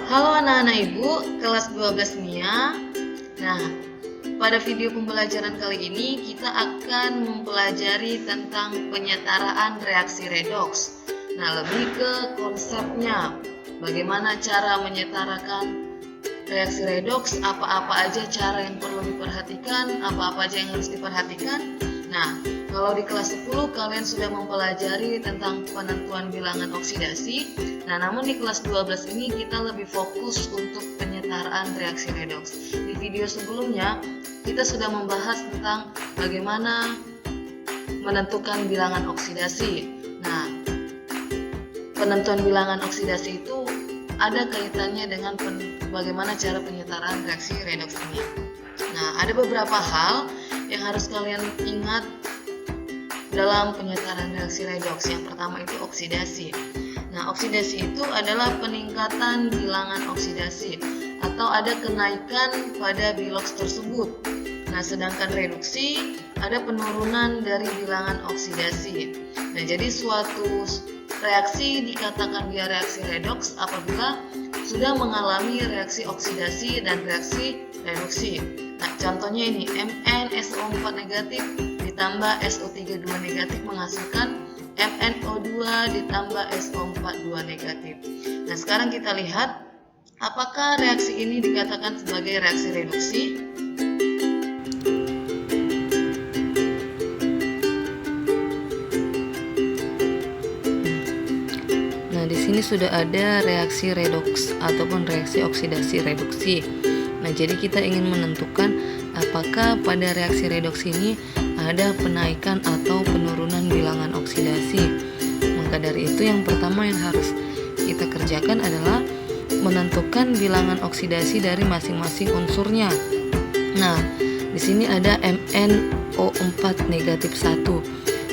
Halo anak-anak ibu, kelas 12 Mia. Nah, pada video pembelajaran kali ini kita akan mempelajari tentang penyetaraan reaksi redoks. Nah, lebih ke konsepnya. Bagaimana cara menyetarakan reaksi redoks, apa-apa aja cara yang perlu diperhatikan, apa-apa aja yang harus diperhatikan. Nah, kalau di kelas 10 kalian sudah mempelajari tentang penentuan bilangan oksidasi. Nah, namun di kelas 12 ini kita lebih fokus untuk penyetaraan reaksi redoks. Di video sebelumnya kita sudah membahas tentang bagaimana menentukan bilangan oksidasi. Nah, penentuan bilangan oksidasi itu ada kaitannya dengan bagaimana cara penyetaraan reaksi redoks ini. Nah, ada beberapa hal yang harus kalian ingat dalam penyetaraan reaksi redoks. Yang pertama itu oksidasi. Nah, oksidasi itu adalah peningkatan bilangan oksidasi atau ada kenaikan pada biloks tersebut. Nah, sedangkan reduksi ada penurunan dari bilangan oksidasi. Nah, jadi suatu reaksi dikatakan dia reaksi redoks apabila sudah mengalami reaksi oksidasi dan reaksi reduksi. Nah, contohnya ini MnSO4 negatif ditambah SO32 negatif menghasilkan MnO2 ditambah SO42 negatif. Nah, sekarang kita lihat apakah reaksi ini dikatakan sebagai reaksi reduksi. Nah, di sini sudah ada reaksi redoks ataupun reaksi oksidasi reduksi. Nah, jadi kita ingin menentukan apakah pada reaksi redoks ini ada penaikan atau penurunan bilangan oksidasi. Maka dari itu yang pertama yang harus kita kerjakan adalah menentukan bilangan oksidasi dari masing-masing unsurnya. Nah, di sini ada MnO4 negatif 1.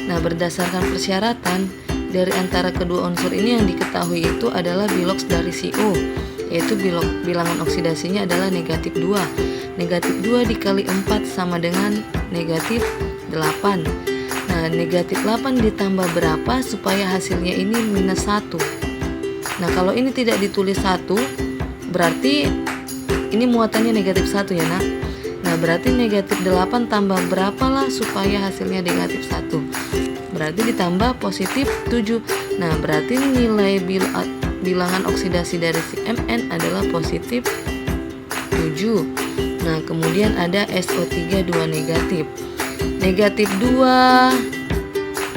Nah, berdasarkan persyaratan dari antara kedua unsur ini yang diketahui itu adalah biloks dari CO, yaitu bilangan oksidasinya adalah negatif 2. Negatif 2 dikali 4 sama dengan negatif 8. Nah, negatif 8 ditambah berapa supaya hasilnya ini minus 1. Nah, kalau ini tidak ditulis 1, berarti ini muatannya negatif 1 ya nak. Nah, berarti negatif 8 tambah berapalah supaya hasilnya negatif 1. Berarti ditambah positif 7. Nah, berarti nilai bilangan oksidasi dari si Mn adalah positif 7. Nah, kemudian ada SO32 negatif. Negatif 2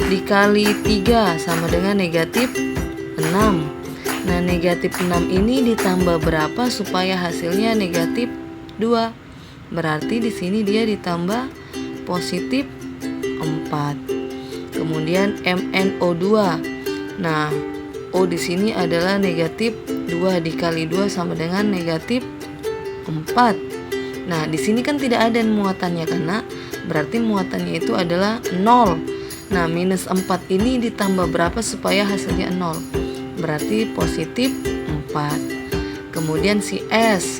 dikali 3 sama dengan negatif 6. Nah, negatif 6 ini ditambah berapa supaya hasilnya negatif 2. Berarti di sini dia ditambah positif 4. Kemudian MnO2. Nah, O di sini adalah negatif 2 dikali 2 sama dengan negatif 4. Nah, di sini kan tidak ada muatannya karena berarti muatannya itu adalah 0. Nah, minus 4 ini ditambah berapa supaya hasilnya 0? Berarti positif 4. Kemudian si S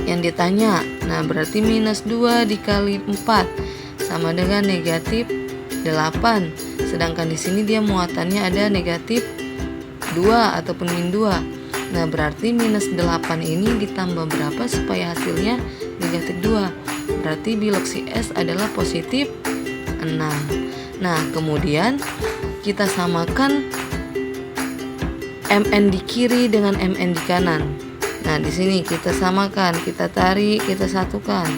yang ditanya. Nah, berarti minus 2 dikali 4 sama dengan negatif 8. Sedangkan di sini dia muatannya ada negatif 2 ataupun min 2. Nah, berarti minus 8 ini ditambah berapa supaya hasilnya negatif 2. Berarti biloks S adalah positif 6. Nah, kemudian kita samakan Mn di kiri dengan Mn di kanan. Nah, di sini kita samakan, kita tarik, kita satukan.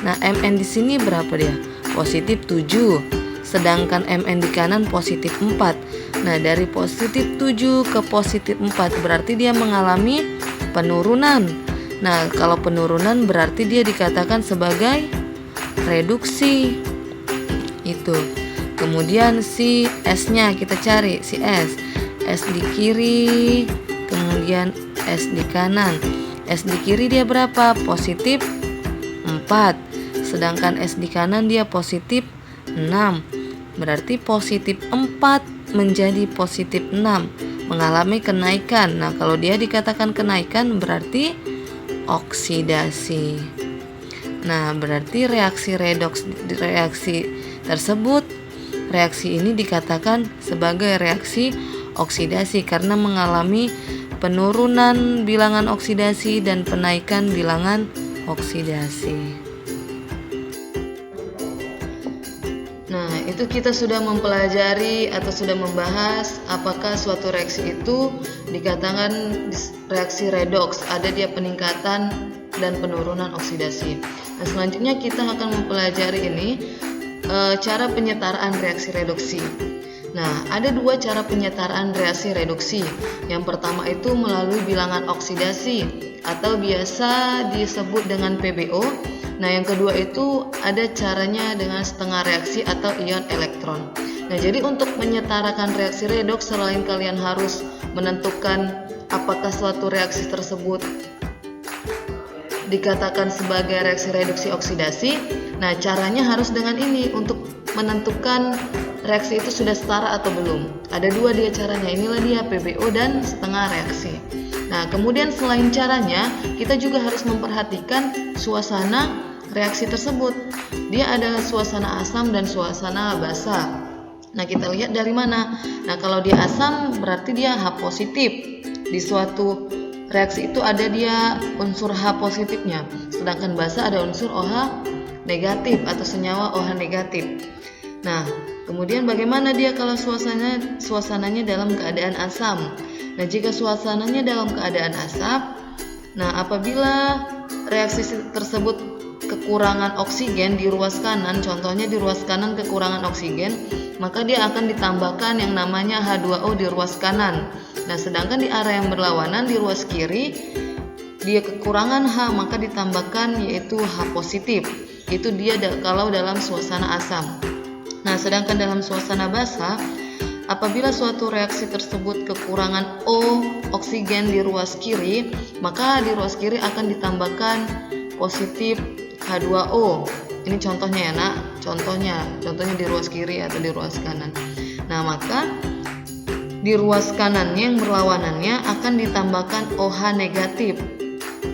Nah, Mn di sini berapa dia? Positif 7. Sedangkan Mn di kanan positif 4. Nah, dari positif 7 ke positif 4 berarti dia mengalami penurunan. Nah, kalau penurunan berarti dia dikatakan sebagai reduksi. Itu. Kemudian si S-nya kita cari, si S. S di kiri, kemudian S di kanan. S di kiri dia berapa? Positif 4. Sedangkan S di kanan dia positif 6. Berarti positif 4 menjadi positif 6 mengalami kenaikan. Nah, kalau dia dikatakan kenaikan berarti oksidasi. Nah, berarti reaksi redoks tersebut, reaksi ini dikatakan sebagai reaksi oksidasi karena mengalami penurunan bilangan oksidasi dan penaikan bilangan oksidasi. Nah, itu kita sudah mempelajari atau sudah membahas apakah suatu reaksi itu dikatakan reaksi redoks, ada dia peningkatan dan penurunan oksidasi. Nah, selanjutnya kita akan mempelajari ini cara penyetaraan reaksi reduksi. Nah, ada dua cara penyetaraan reaksi reduksi. Yang pertama itu melalui bilangan oksidasi atau biasa disebut dengan PbO. Nah, yang kedua itu ada caranya dengan setengah reaksi atau ion elektron. Nah, jadi untuk menyetarakan reaksi redoks, selain kalian harus menentukan apakah suatu reaksi tersebut dikatakan sebagai reaksi reduksi oksidasi, nah caranya harus dengan ini untuk menentukan reaksi itu sudah setara atau belum. Ada dua dia caranya, inilah dia PbO dan setengah reaksi. Nah, kemudian selain caranya, kita juga harus memperhatikan suasana reaksi tersebut. Dia ada suasana asam dan suasana basa. Nah, kita lihat dari mana. Nah, kalau dia asam berarti dia H positif. Di suatu reaksi itu ada dia unsur H positifnya. Sedangkan basa ada unsur OH negatif atau senyawa OH negatif. Nah, kemudian bagaimana dia kalau suasananya dalam keadaan asam? Nah, jika suasananya dalam keadaan asam, nah apabila reaksi tersebut kekurangan oksigen di ruas kanan, contohnya di ruas kanan kekurangan oksigen, maka dia akan ditambahkan yang namanya H2O di ruas kanan. Nah, sedangkan di arah yang berlawanan di ruas kiri, dia kekurangan H, maka ditambahkan yaitu H positif. Itu dia kalau dalam suasana asam. Nah, sedangkan dalam suasana basa, apabila suatu reaksi tersebut kekurangan O oksigen di ruas kiri, maka di ruas kiri akan ditambahkan positif H2O. Ini contohnya ya nak, contohnya di ruas kiri atau di ruas kanan. Nah, maka di ruas kanannya yang berlawanannya akan ditambahkan OH negatif,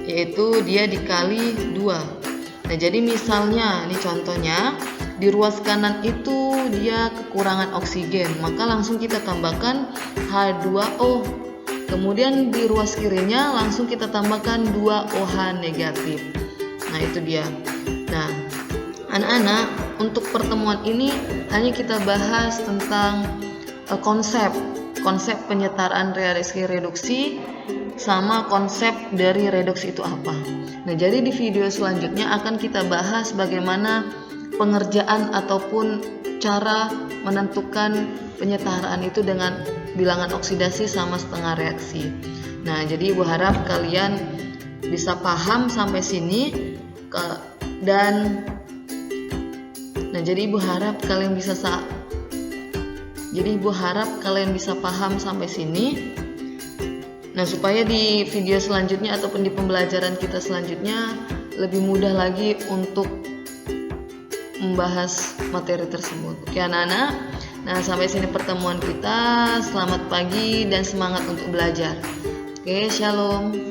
yaitu dia dikali 2. Nah, jadi misalnya ini contohnya di ruas kanan itu dia kekurangan oksigen, maka langsung kita tambahkan H2O. Kemudian di ruas kirinya langsung kita tambahkan 2OH negatif. Nah, itu dia. Nah, anak-anak, untuk pertemuan ini hanya kita bahas tentang konsep penyetaraan reaksi reduksi sama konsep dari redoks itu apa. Nah, jadi di video selanjutnya akan kita bahas bagaimana pengerjaan ataupun cara menentukan penyetaraan itu dengan bilangan oksidasi sama setengah reaksi. Nah, jadi Ibu harap kalian bisa paham sampai sini jadi Ibu harap kalian bisa paham sampai sini. Nah, supaya di video selanjutnya ataupun di pembelajaran kita selanjutnya lebih mudah lagi untuk membahas materi tersebut. Oke anak-anak, nah sampai sini pertemuan kita. Selamat pagi dan semangat untuk belajar. Oke, shalom.